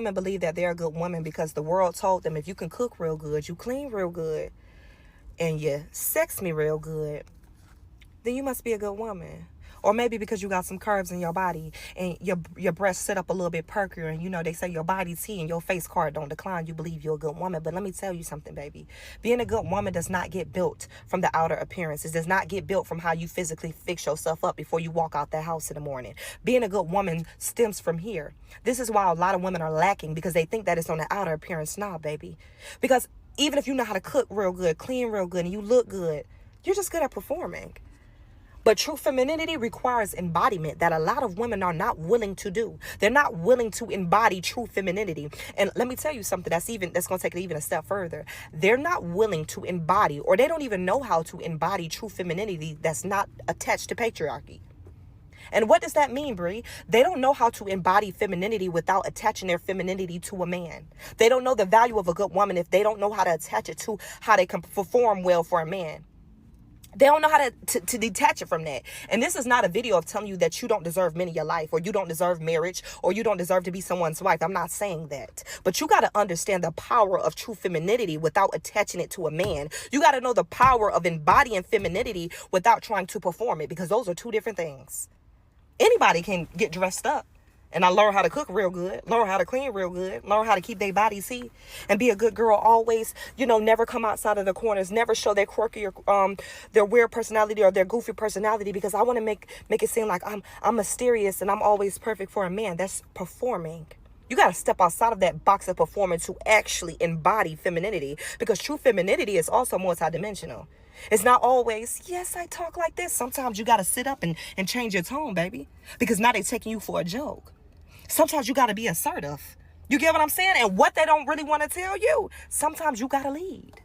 women believe that they're a good woman because the world told them if you can cook real good, you clean real good, and you sex me real good, then you must be a good woman. Or maybe because you got some curves in your body and your breasts sit up a little bit perkier, and you know they say your body T and your face card don't decline, you believe you're a good woman. But let me tell you something, baby. Being a good woman does not get built from the outer appearances. Does not get built from how you physically fix yourself up before you walk out that house in the morning. Being a good woman stems from here. This is why a lot of women are lacking, because they think that it's on the outer appearance. Nah, baby. Because even if you know how to cook real good, clean real good, and you look good, you're just good at performing. But true femininity requires embodiment that a lot of women are not willing to do. They're not willing to embody true femininity. And let me tell you something that's going to take it even a step further. They're not willing to embody, or they don't even know how to embody true femininity that's not attached to patriarchy. And what does that mean, Brie? They don't know how to embody femininity without attaching their femininity to a man. They don't know the value of a good woman if they don't know how to attach it to how they can perform well for a man. They don't know how to detach it from that. And this is not a video of telling you that you don't deserve men in your life, or you don't deserve marriage, or you don't deserve to be someone's wife. I'm not saying that. But you got to understand the power of true femininity without attaching it to a man. You got to know the power of embodying femininity without trying to perform it, because those are two different things. Anybody can get dressed up and I learn how to cook real good, learn how to clean real good, learn how to keep their bodies see, and be a good girl always, never come outside of the corners, never show their quirky or their weird personality or their goofy personality, because I want to make it seem like I'm mysterious and I'm always perfect for a man. That's performing. You got to step outside of that box of performance to actually embody femininity, because true femininity is also multidimensional. It's not always, yes, I talk like this. Sometimes you got to sit up and change your tone, baby, because now they're taking you for a joke. Sometimes you got to be assertive. You get what I'm saying? And what they don't really want to tell you, sometimes you got to lead.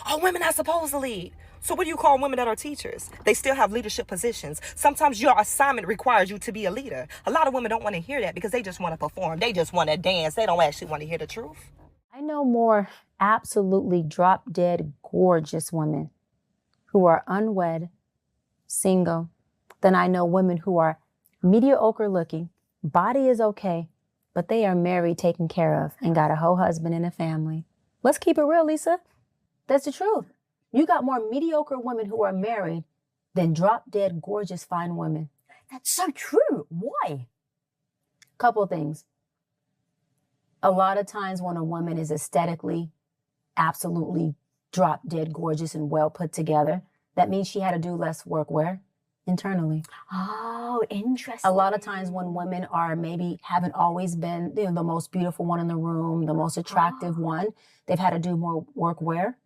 Oh, women are supposed to lead. So what do you call women that are teachers? They still have leadership positions. Sometimes your assignment requires you to be a leader. A lot of women don't want to hear that because they just want to perform. They just want to dance. They don't actually want to hear the truth. I know more absolutely drop-dead gorgeous women who are unwed, single, than I know women who are mediocre looking, body is okay, but they are married, taken care of, and got a whole husband and a family. Let's keep it real, Lisa. That's the truth. You got more mediocre women who are married than drop-dead gorgeous fine women. That's so true. Why? Couple things. A lot of times when a woman is aesthetically absolutely drop-dead gorgeous and well put together, that means she had to do less work where? Internally. Oh, interesting. A lot of times when women are maybe haven't always been the most beautiful one in the room, the most attractive one, they've had to do more work where?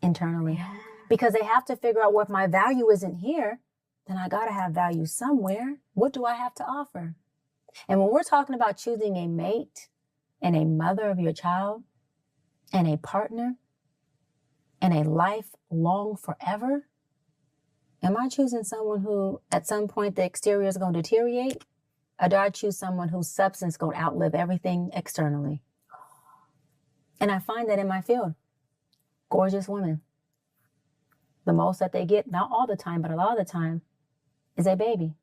Internally. Yeah. Because they have to figure out, well, if my value isn't here, then I got to have value somewhere. What do I have to offer? And when we're talking about choosing a mate and a mother of your child and a partner and a life long forever, am I choosing someone who at some point the exterior is going to deteriorate? Or do I choose someone whose substance is going to outlive everything externally? And I find that in my field. Gorgeous women. The most that they get, not all the time, but a lot of the time, is a baby.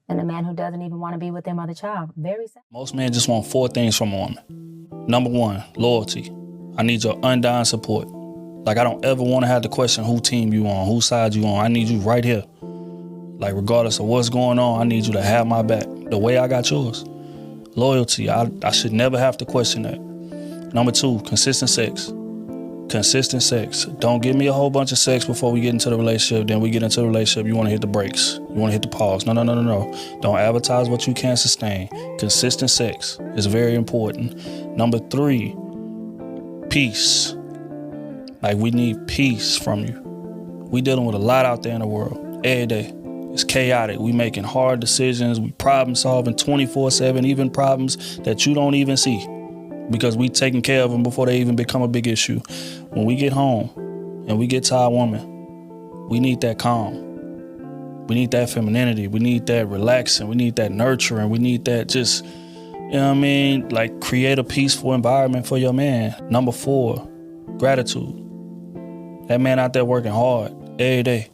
And a man who doesn't even want to be with their mother child. Very sad. Most men just want 4 things from a woman. Number 1, loyalty. I need your undying support. Like, I don't ever want to have to question who team you on, whose side you on. I need you right here. Like, regardless of what's going on, I need you to have my back the way I got yours. Loyalty, I should never have to question that. Number 2, consistent sex. Consistent sex. Don't give me a whole bunch of sex before we get into the relationship. Then we get into the relationship, you want to hit the brakes. You want to hit the pause. No. Don't advertise what you can't sustain. Consistent sex is very important. Number 3, peace. Like, we need peace from you. We dealing with a lot out there in the world every day. It's chaotic. We making hard decisions. We problem solving 24/7, even problems that you don't even see, because we taking care of them before they even become a big issue. When we get home and we get to our woman, we need that calm. We need that femininity. We need that relaxing. We need that nurturing. We need that just, like, create a peaceful environment for your man. Number 4, gratitude. That man out there working hard every day.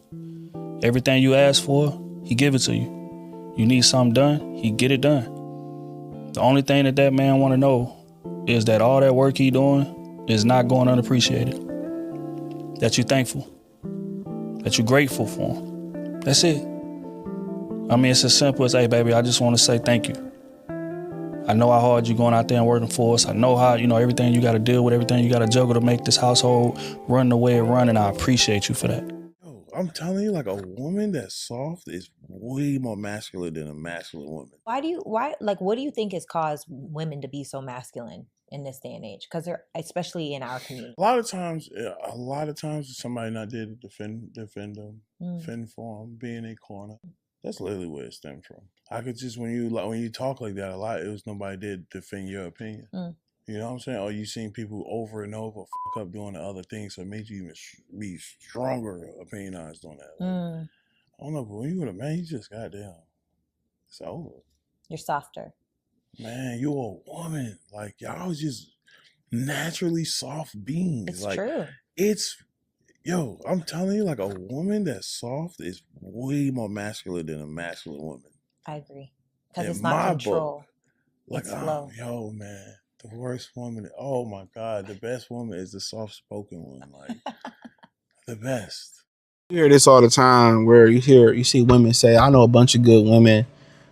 Everything you ask for, he give it to you. You need something done, he get it done. The only thing that man want to know is that all that work he doing is not going unappreciated. That you thankful. That you grateful for him. That's it. I mean, it's as simple as, hey, baby, I just want to say thank you. I know how hard you're going out there and working for us. I know how, everything you got to deal with, everything you got to juggle to make this household run the way it run, and I appreciate you for that. Yo, I'm telling you, like, a woman that's soft is way more masculine than a masculine woman. What do you think has caused women to be so masculine in this day and age? Because they're, especially in our community. A lot of times, somebody not there to defend them, defend for them, be in a corner. That's literally where it stemmed from. I could just, when you talk like that a lot, it was nobody there to defend your opinion. You know what I'm saying? Or you seen people over and over fuck up doing the other things, so it made you even be stronger opinionized on that. Like, I don't know, but when you with a man, you just goddamn, it's over. You're softer. Man, you're a woman. Like, y'all was just naturally soft beings. It's like, true. Yo, I'm telling you, like, a woman that's soft is way more masculine than a masculine woman. I agree. Because it's not control. Like, it's flow. Yo, man, the worst woman. Oh my God, the best woman is the soft-spoken one. Like, the best. You hear this all the time, where you see women say, "I know a bunch of good women,"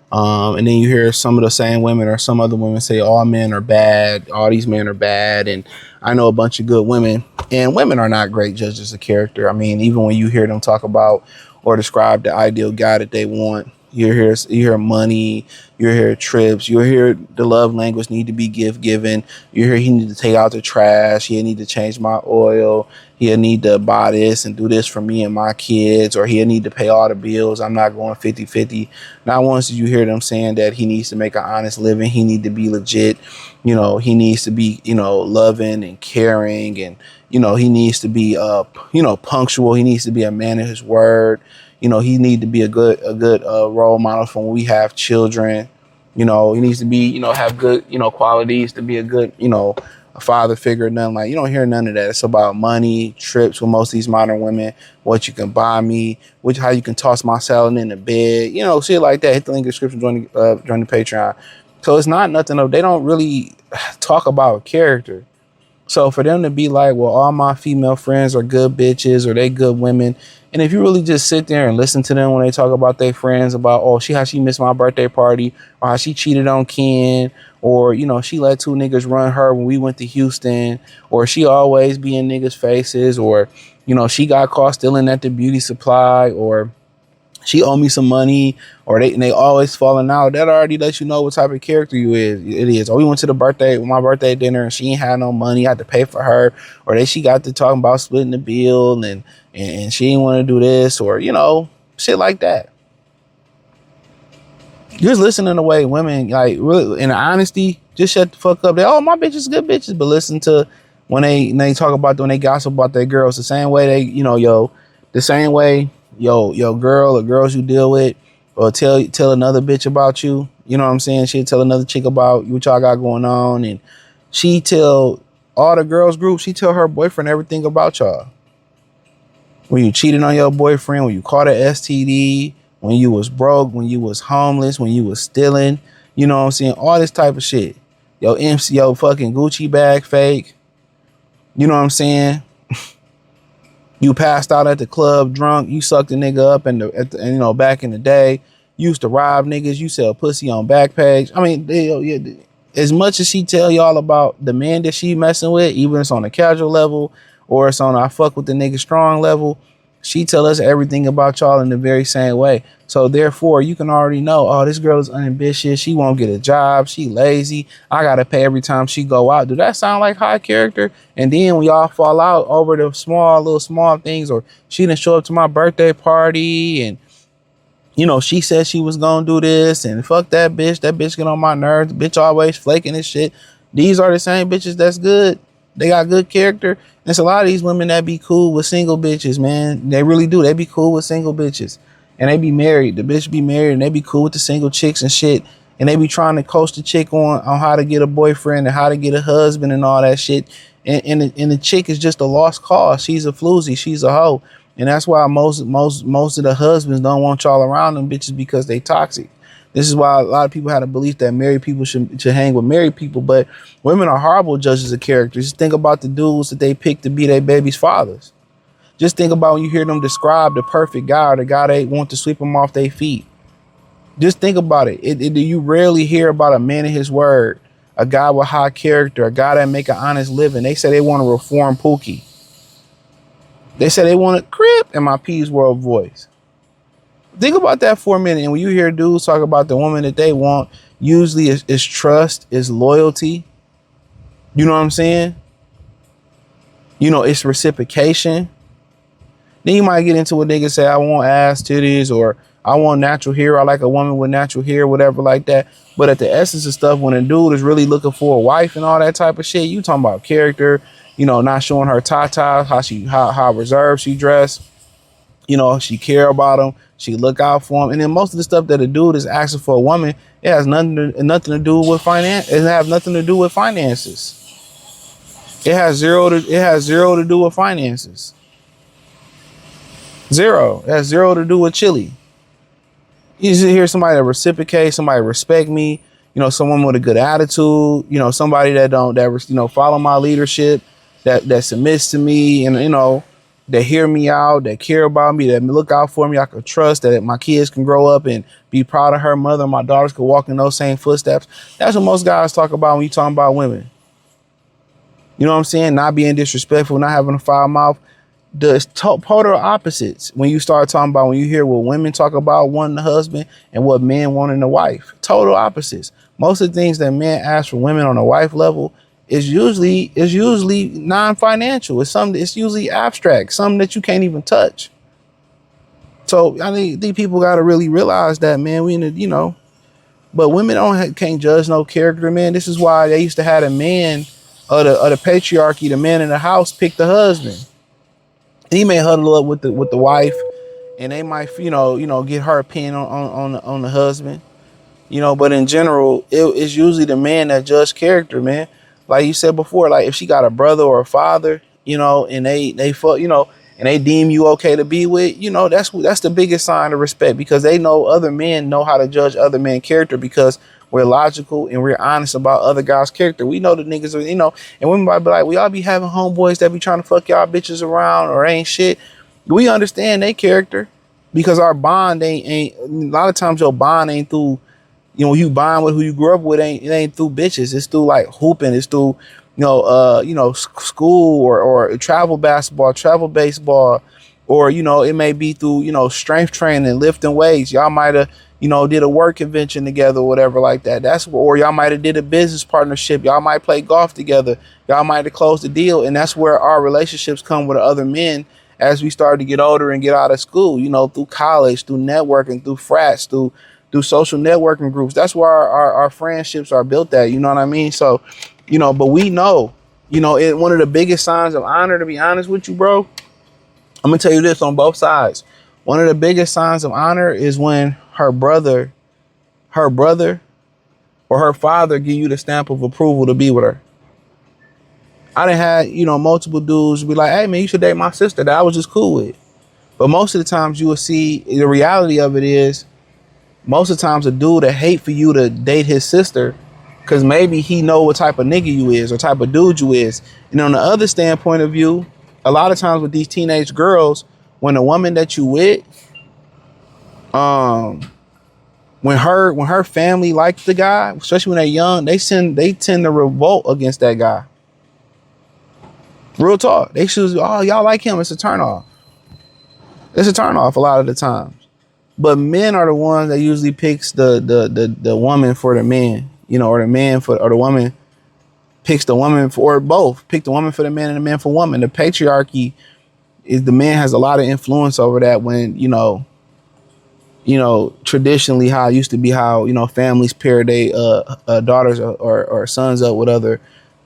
and then you hear some of the same women or some other women say, "All men are bad. All these men are bad." And I know a bunch of good women, and women are not great judges of character. I mean, even when you hear them talk about or describe the ideal guy that they want, you hear money, you hear trips, you hear the love language need to be given. You hear he need to take out the trash, he need to change my oil, he'll need to buy this and do this for me and my kids, or he'll need to pay all the bills. I'm not going 50-50. Not once do you hear them saying that he needs to make an honest living, he need to be legit, he needs to be, loving and caring, and, he needs to be, punctual. He needs to be a man of his word. He need to be a good role model for when we have children. He needs to be, have good, qualities to be a good, a father figure. Nothing like, you don't hear none of that. It's about money, trips with most of these modern women, what you can buy me, how you can toss my salad in the bed, shit like that. Hit the link in the description, join the Patreon. So it's not nothing of, they don't really talk about character. So for them to be like, well, all my female friends are good bitches or they good women. And if you really just sit there and listen to them when they talk about their friends, about, how she missed my birthday party, or how she cheated on Ken, or, she let two niggas run her when we went to Houston, or she always be in niggas' faces, or, she got caught stealing at the beauty supply, or she owe me some money, or they always falling out. That already lets you know what type of character it is. Or we went to my birthday dinner and she ain't had no money, I had to pay for her. Or she got to talking about splitting the bill and she didn't want to do this, or, shit like that. Just listen to the way women, like, really, in honesty, just shut the fuck up. My bitches good bitches. But listen to when they talk about, when they gossip about their girls, the same way they, the same way your girl or girls you deal with or tell another bitch about you. You know what I'm saying? She'll tell another chick about what y'all got going on. And she tell all the girls group, she tell her boyfriend everything about y'all. When you cheated on your boyfriend, when you caught an STD, when you was broke, when you was homeless, when you was stealing, you know what I'm saying? All this type of shit. Your fucking Gucci bag fake. You know what I'm saying? You passed out at the club drunk. You sucked a nigga up back in the day. You used to rob niggas. You sell pussy on Backpage. I mean, as much as she tell y'all about the man that she messing with, even if it's on a casual level or it's on I fuck with the nigga strong level, she tell us everything about y'all in the very same way. So therefore, you can already know, this girl is unambitious. She won't get a job. She lazy. I got to pay every time she go out. Do that sound like high character? And then we all fall out over the little small things, or she didn't show up to my birthday party and, she said she was going to do this and fuck that bitch. That bitch get on my nerves. Bitch always flaking and shit. These are the same bitches that's good. They got good character. There's a lot of these women that be cool with single bitches, man. They really do. They be cool with single bitches. And they be married. The bitch be married and they be cool with the single chicks and shit. And they be trying to coach the chick on how to get a boyfriend and how to get a husband and all that shit. And the chick is just a lost cause. She's a floozy. She's a hoe. And that's why most of the husbands don't want y'all around them bitches, because they toxic. This is why a lot of people had a belief that married people should hang with married people, but women are horrible judges of character. Just think about the dudes that they pick to be their baby's fathers. Just think about when you hear them describe the perfect guy or the guy they want to sweep them off their feet. Just think about it. You rarely hear about a man of his word, a guy with high character, a guy that make an honest living. They say they want to reform Pookie. They say they want to crip in my Peace World voice. Think about that for a minute. And when you hear dudes talk about the woman that they want, usually it's trust, it's loyalty. You know what I'm saying? You know, it's reciprocation. Then you might get into a nigga say, I want ass titties, or I want natural hair. I like a woman with natural hair, whatever like that. But at the essence of stuff, when a dude is really looking for a wife and all that type of shit, you talking about character, you know, not showing her tatas, how reserved she dressed. You know, she care about him. She look out for him. And then most of the stuff that a dude is asking for a woman, it has nothing to do with finance. It has nothing to do with finances. It has zero to do with finances. Zero. It has zero to do with chili. You just hear somebody that reciprocate, somebody respect me, you know, someone with a good attitude, you know, somebody that follow my leadership, that submits to me, and, you know, that hear me out, that care about me, that look out for me. I could trust that my kids can grow up and be proud of her mother. My daughters could walk in those same footsteps. That's what most guys talk about when you talking about women. You know what I'm saying? Not being disrespectful, not having a foul mouth. The total opposites when you start talking about, when you hear what women talk about wanting a husband and what men wanting a wife. Total opposites. Most of the things that men ask for women on a wife level is usually non-financial. It's usually abstract, something that you can't even touch. So I think people got to really realize that, man. But women can't judge no character, man. This is why they used to have a man of the patriarchy, the man in the house, pick the husband. He may huddle up with the wife, and they might get her opinion on the husband, But in general, it's usually the man that judges character, man. Like you said before, like if she got a brother or a father, and they fuck, and they deem you okay to be with, that's the biggest sign of respect, because they know other men know how to judge other men's character, because we're logical and we're honest about other guys' character. We know the niggas are, and women might be like, we all be having homeboys that be trying to fuck y'all bitches around or ain't shit. We understand their character, because our bond ain't a lot of times your bond ain't through, you bond with who you grew up with, it ain't through bitches. It's through like hooping. It's through, school or travel basketball, travel baseball, or, it may be through, strength training, lifting weights. Y'all might have, did a work convention together or whatever like that. Or y'all might have did a business partnership. Y'all might play golf together. Y'all might have closed the deal. And that's where our relationships come with other men as we start to get older and get out of school, through college, through networking, through frats, through social networking groups. That's where our friendships are built at, you know what I mean? So, but we know, one of the biggest signs of honor, to be honest with you, bro, I'm gonna tell you this on both sides. One of the biggest signs of honor is when her brother or her father give you the stamp of approval to be with her. I done had, multiple dudes be like, hey man, you should date my sister that I was just cool with. But most of the times you will see, the reality of it is, most of the times a dude that hate for you to date his sister, because maybe he know what type of nigga you is or type of dude you is. And on the other standpoint of view, a lot of times with these teenage girls, when a woman that you with, when her family likes the guy, especially when they're young, they tend to revolt against that guy. Real talk. They choose, oh, y'all like him. It's a turnoff. It's a turnoff a lot of the times. But men are the ones that usually picks the woman for the man, or the man or the woman picks the woman for, or both pick the woman for the man and the man for woman. The patriarchy is, the man has a lot of influence over that, when, traditionally how it used to be, how, families pair their daughters or sons up with other,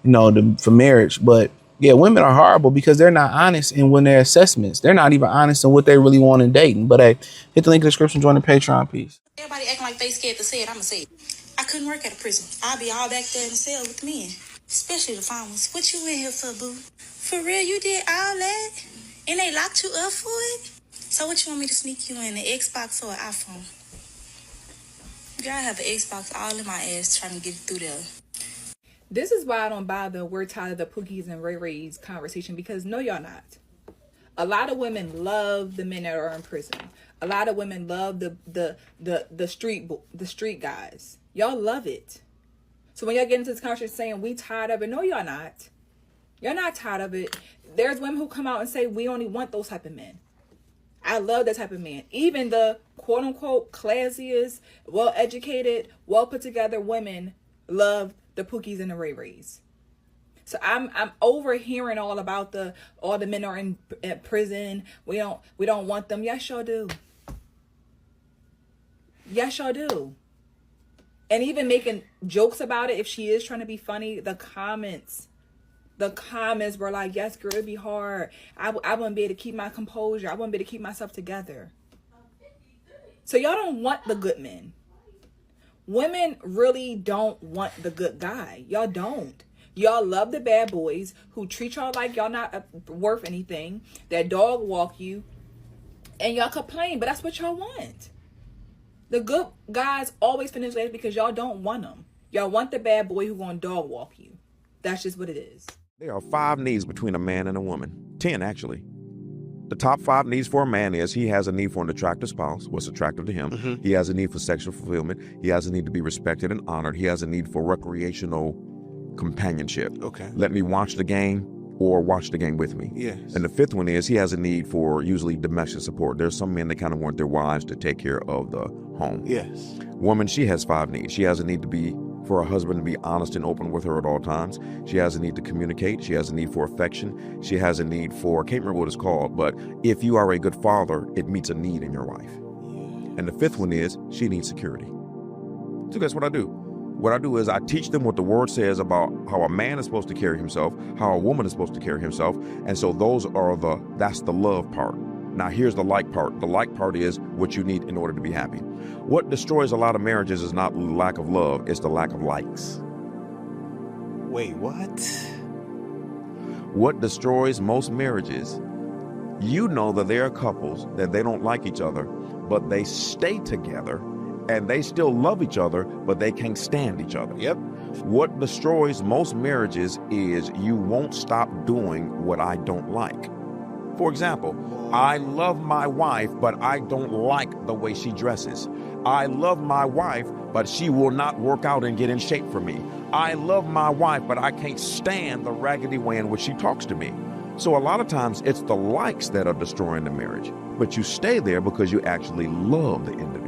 for marriage. But yeah, women are horrible because they're not honest in when their assessments. They're not even honest in what they really want in dating. But hey, hit the link in the description, join the Patreon piece. Everybody acting like they scared to say it, I'ma say it. I couldn't work at a prison. I'll be all back there in the cell with the men. Especially the fine ones. What you in here for, boo? For real, you did all that? And they locked you up for it? So what you want me to sneak you in, an Xbox or an iPhone? Girl, I have an Xbox all in my ass trying to get it through there. This is why I don't buy the we're tired of the Pookies and Ray Rays conversation, because no, y'all not. A lot of women love the men that are in prison. A lot of women love the street guys. Y'all love it. So when y'all get into this conversation saying we tired of it, no, y'all not. You're not tired of it. There's women who come out and say we only want those type of men. I love that type of man. Even the quote unquote classiest, well educated, well put together women love the Pookies and the Ray Rays. So I'm overhearing all about all the men are in prison. We don't want them. Yes, y'all do. Yes, y'all do. And even making jokes about it, if she is trying to be funny, the comments were like, yes, girl, it'd be hard. I wouldn't be able to keep my composure. I wouldn't be able to keep myself together. So y'all don't want the good men. Women really don't want the good guy. Y'all don't. Y'all love the bad boys who treat y'all like y'all not worth anything, that dog walk you, and y'all complain, but that's what y'all want. The good guys always finish last because y'all don't want them. Y'all want the bad boy who gonna dog walk you. That's just what it is. There are 5 needs between a man and a woman. 10, actually. The top 5 needs for a man is he has a need for an attractive spouse, what's attractive to him. Mm-hmm. He has a need for sexual fulfillment. He has a need to be respected and honored. He has a need for recreational companionship. Okay. Let me watch the game or watch the game with me. Yes. And the 5th one is he has a need for usually domestic support. There's some men that kind of want their wives to take care of the home. Yes. Woman, she has 5 needs. She has a need for her husband to be honest and open with her at all times. She has a need to communicate. She has a need for affection. She has a need for, I can't remember what it's called, but if you are a good father, it meets a need in your wife. Yeah. And the 5th one is she needs security. So guess what I do? What I do is I teach them what the word says about how a man is supposed to carry himself, how a woman is supposed to carry himself. And so that's the love part. Now here's the like part. The like part is what you need in order to be happy. What destroys a lot of marriages is not lack of love, it's the lack of likes. Wait, what? What destroys most marriages, you know that there are couples that they don't like each other, but they stay together and they still love each other, but they can't stand each other. Yep. What destroys most marriages is you won't stop doing what I don't like. For example, I love my wife, but I don't like the way she dresses. I love my wife, but she will not work out and get in shape for me. I love my wife, but I can't stand the raggedy way in which she talks to me. So a lot of times it's the likes that are destroying the marriage, but you stay there because you actually love the individual.